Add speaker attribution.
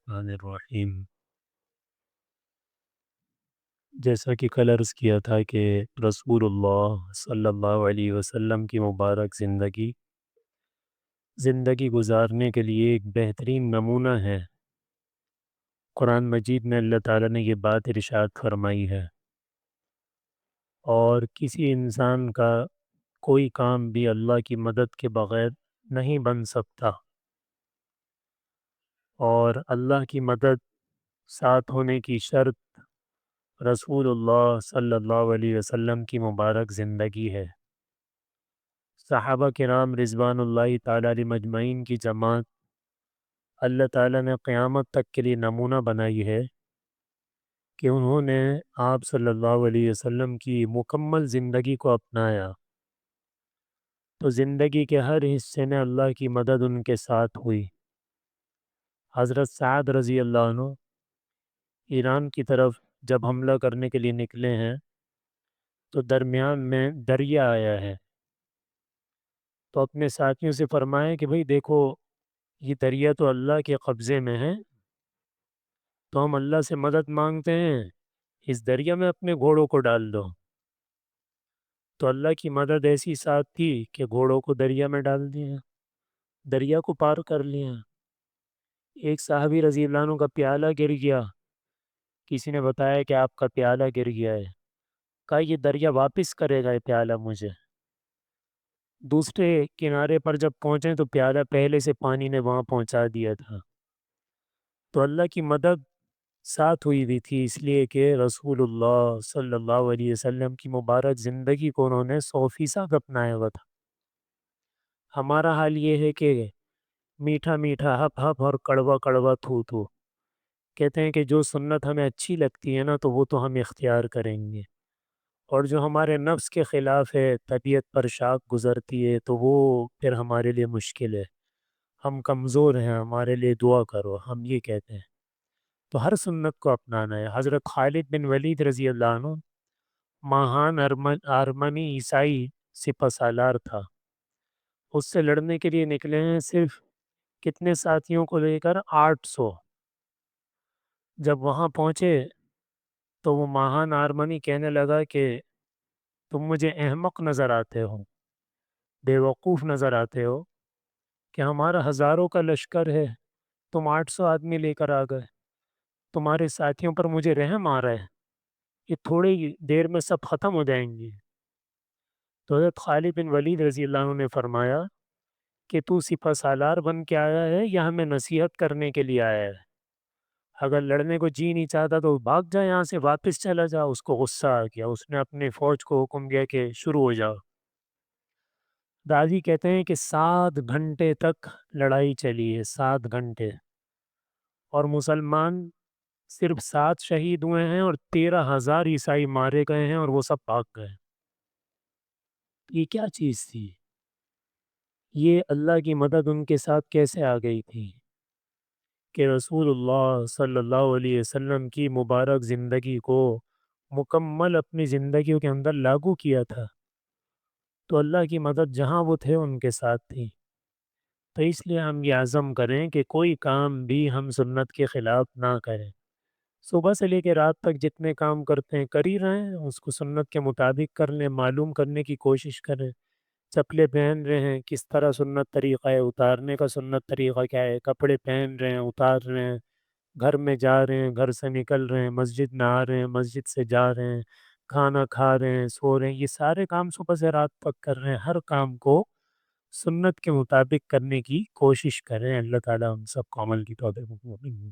Speaker 1: الرحمن الرحیم۔ جیسا کہ کل عرض کیا تھا کہ رسول اللہ صلی اللہ علیہ وسلم کی مبارک زندگی گزارنے کے لیے ایک بہترین نمونہ ہے۔ قرآن مجید میں اللہ تعالیٰ نے یہ بات ارشاد فرمائی ہے، اور کسی انسان کا کوئی کام بھی اللہ کی مدد کے بغیر نہیں بن سکتا، اور اللہ کی مدد ساتھ ہونے کی شرط رسول اللہ صلی اللہ علیہ وسلم کی مبارک زندگی ہے۔ صحابہ کرام رضوان اللہ تعالیٰ علیہ مجمعین کی جماعت اللہ تعالیٰ نے قیامت تک کے لیے نمونہ بنائی ہے کہ انہوں نے آپ صلی اللہ علیہ وسلم کی مکمل زندگی کو اپنایا، تو زندگی کے ہر حصے میں اللہ کی مدد ان کے ساتھ ہوئی۔ حضرت سعد رضی اللہ عنہ ایران کی طرف جب حملہ کرنے کے لیے نکلے ہیں تو درمیان میں دریا آیا ہے، تو اپنے ساتھیوں سے فرمائے کہ بھئی دیکھو، یہ دریا تو اللہ کے قبضے میں ہے، تو ہم اللہ سے مدد مانگتے ہیں، اس دریا میں اپنے گھوڑوں کو ڈال دو۔ تو اللہ کی مدد ایسی ساتھ تھی کہ گھوڑوں کو دریا میں ڈال دیا، دریا کو پار کر لیا۔ ایک صحابی رضی اللہ عنہ کا پیالہ گر گیا، کسی نے بتایا کہ آپ کا پیالہ گر گیا ہے، کہا یہ دریا واپس کرے گا یہ پیالہ مجھے۔ دوسرے کنارے پر جب پہنچے تو پیالہ پہلے سے پانی نے وہاں پہنچا دیا تھا۔ تو اللہ کی مدد ساتھ ہوئی تھی، اس لیے کہ رسول اللہ صلی اللہ علیہ وسلم کی مبارک زندگی کو انہوں نے 100% اپنایا ہوا تھا۔ ہمارا حال یہ ہے کہ میٹھا میٹھا ہپ ہپ اور کڑوا کڑوا تھو تھو، کہتے ہیں کہ جو سنت ہمیں اچھی لگتی ہے نا تو وہ تو ہم اختیار کریں گے، اور جو ہمارے نفس کے خلاف ہے، طبیعت پر شاق گزرتی ہے، تو وہ پھر ہمارے لیے مشکل ہے، ہم کمزور ہیں، ہمارے لیے دعا کرو، ہم یہ کہتے ہیں۔ تو ہر سنت کو اپنانا ہے۔ حضرت خالد بن ولید رضی اللہ عنہ ماہان آرمنی عیسائی سپہ سالار تھا، اس سے لڑنے کے لیے نکلے ہیں، صرف کتنے ساتھیوں کو لے کر 800۔ جب وہاں پہنچے تو وہ ماہان آرمنی کہنے لگا کہ تم مجھے احمق نظر آتے ہو، بے وقوف نظر آتے ہو، کہ ہمارا ہزاروں کا لشکر ہے، تم 800 آدمی لے کر آ گئے، تمہارے ساتھیوں پر مجھے رحم آ رہا ہے، یہ تھوڑی دیر میں سب ختم ہو جائیں گے۔ تو حضرت خالد بن ولید رضی اللہ عنہ نے فرمایا کہ تو سپہ سالار بن کے آیا ہے یا ہمیں نصیحت کرنے کے لیے آیا ہے؟ اگر لڑنے کو جی نہیں چاہتا تو بھاگ جا یہاں سے، واپس چلا جا۔ اس کو غصہ آ گیا، اس نے اپنے فوج کو حکم دیا کہ شروع ہو جاؤ۔ دادی کہتے ہیں کہ 7 گھنٹے تک لڑائی چلی ہے، 7 گھنٹے، اور مسلمان صرف 7 شہید ہوئے ہیں اور 13,000 عیسائی مارے گئے ہیں، اور وہ سب بھاگ گئے۔ یہ کیا چیز تھی؟ یہ اللہ کی مدد ان کے ساتھ کیسے آ گئی تھی کہ رسول اللہ صلی اللہ علیہ وسلم کی مبارک زندگی کو مکمل اپنی زندگیوں کے اندر لاگو کیا تھا، تو اللہ کی مدد جہاں وہ تھے ان کے ساتھ تھی۔ تو اس لیے ہم یہ عزم کریں کہ کوئی کام بھی ہم سنت کے خلاف نہ کریں، صبح سے لے کے رات تک جتنے کام کرتے ہیں کر ہی رہے ہیں، اس کو سنت کے مطابق کر لیں، معلوم کرنے کی کوشش کریں۔ چپلے پہن رہے ہیں، کس طرح سنت طریقہ ہے، اتارنے کا سنت طریقہ کیا ہے، کپڑے پہن رہے ہیں، اتار رہے ہیں، گھر میں جا رہے ہیں، گھر سے نکل رہے ہیں، مسجد میں آ رہے ہیں، مسجد سے جا رہے ہیں، کھانا کھا رہے ہیں، سو رہے ہیں، یہ سارے کام صبح سے رات تک کر رہے ہیں، ہر کام کو سنت کے مطابق کرنے کی کوشش کریں۔ اللہ تعالیٰ ہم سب کو عمل کی توفیق عطا فرمائے۔